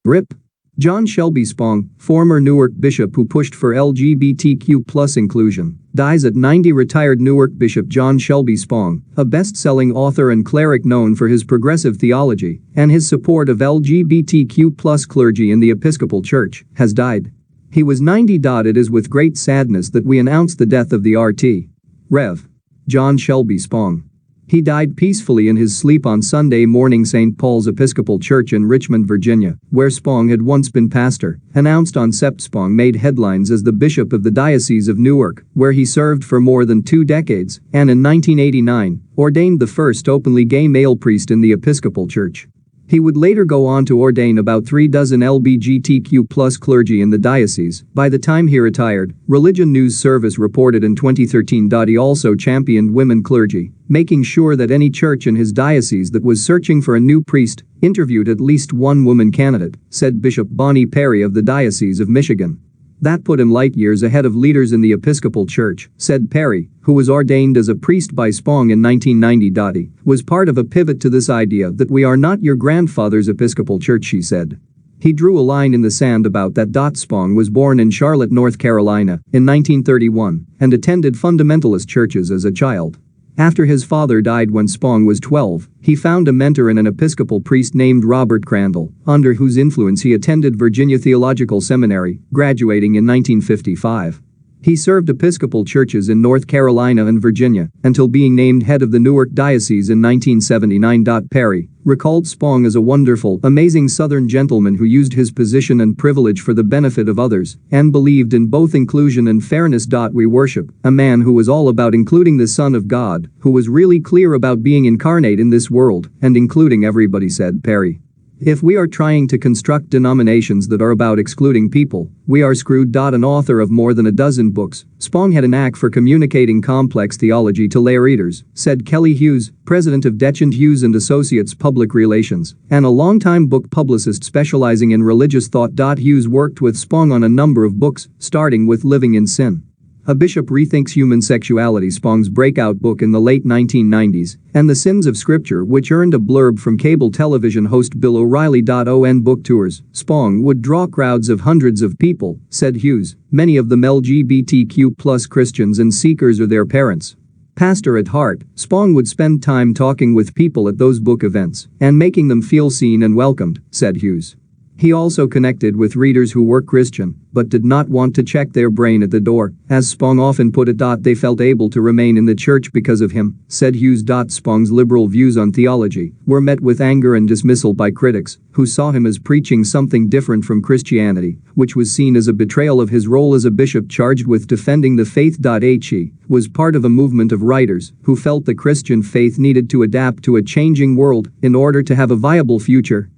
RIP. John Shelby Spong, former Newark bishop who pushed for LGBTQ+ inclusion, dies at 90. Retired Newark Bishop John Shelby Spong, a best-selling author and cleric known for his progressive theology and his support of LGBTQ+ clergy in the Episcopal Church, has died. He was 90. It is with great sadness that we announce the death of the RT. Rev. John Shelby Spong. He died peacefully in his sleep on Sunday morning. St. Paul's Episcopal Church in Richmond, Virginia, where Spong had once been pastor, announced on Sept. Spong made headlines as the bishop of the Diocese of Newark, where he served for more than 2 decades, and in 1989, ordained the first openly gay male priest in the Episcopal Church. He would later go on to ordain about 3 dozen LBGTQ+ clergy in the diocese. By the time he retired, Religion News Service reported in 2013. He also championed women clergy, making sure that any church in his diocese that was searching for a new priest interviewed at least one woman candidate, said Bishop Bonnie Perry of the Diocese of Michigan. That put him light years ahead of leaders in the Episcopal Church, said Perry, who was ordained as a priest by Spong in 1990. He was part of a pivot to this idea that we are not your grandfather's Episcopal Church, she said. He drew a line in the sand about that. Spong was born in Charlotte, North Carolina, in 1931, and attended fundamentalist churches as a child. After his father died when Spong was 12, he found a mentor in an Episcopal priest named Robert Crandall, under whose influence he attended Virginia Theological Seminary, graduating in 1955. He served Episcopal churches in North Carolina and Virginia until being named head of the Newark Diocese in 1979. Perry recalled Spong as a wonderful, amazing Southern gentleman who used his position and privilege for the benefit of others and believed in both inclusion and fairness. We worship a man who was all about including the Son of God, who was really clear about being incarnate in this world and including everybody, said Perry. If we are trying to construct denominations that are about excluding people, we are screwed. An author of more than a dozen books, Spong had a knack for communicating complex theology to lay readers, said Kelly Hughes, president of Detchand Hughes & Associates Public Relations, and a longtime book publicist specializing in religious thought. Hughes worked with Spong on a number of books, starting with Living in Sin. A Bishop Rethinks Human Sexuality, Spong's breakout book in the late 1990s, and The Sins of Scripture, which earned a blurb from cable television host Bill O'Reilly. On book tours, Spong would draw crowds of hundreds of people, said Hughes, many of them LGBTQ+ Christians and seekers or their parents. Pastor at heart, Spong would spend time talking with people at those book events and making them feel seen and welcomed, said Hughes. He also connected with readers who were Christian but did not want to check their brain at the door. As Spong often put it, they felt able to remain in the church because of him, said Hughes. Spong's liberal views on theology were met with anger and dismissal by critics who saw him as preaching something different from Christianity, which was seen as a betrayal of his role as a bishop charged with defending the faith. He was part of a movement of writers who felt the Christian faith needed to adapt to a changing world in order to have a viable future,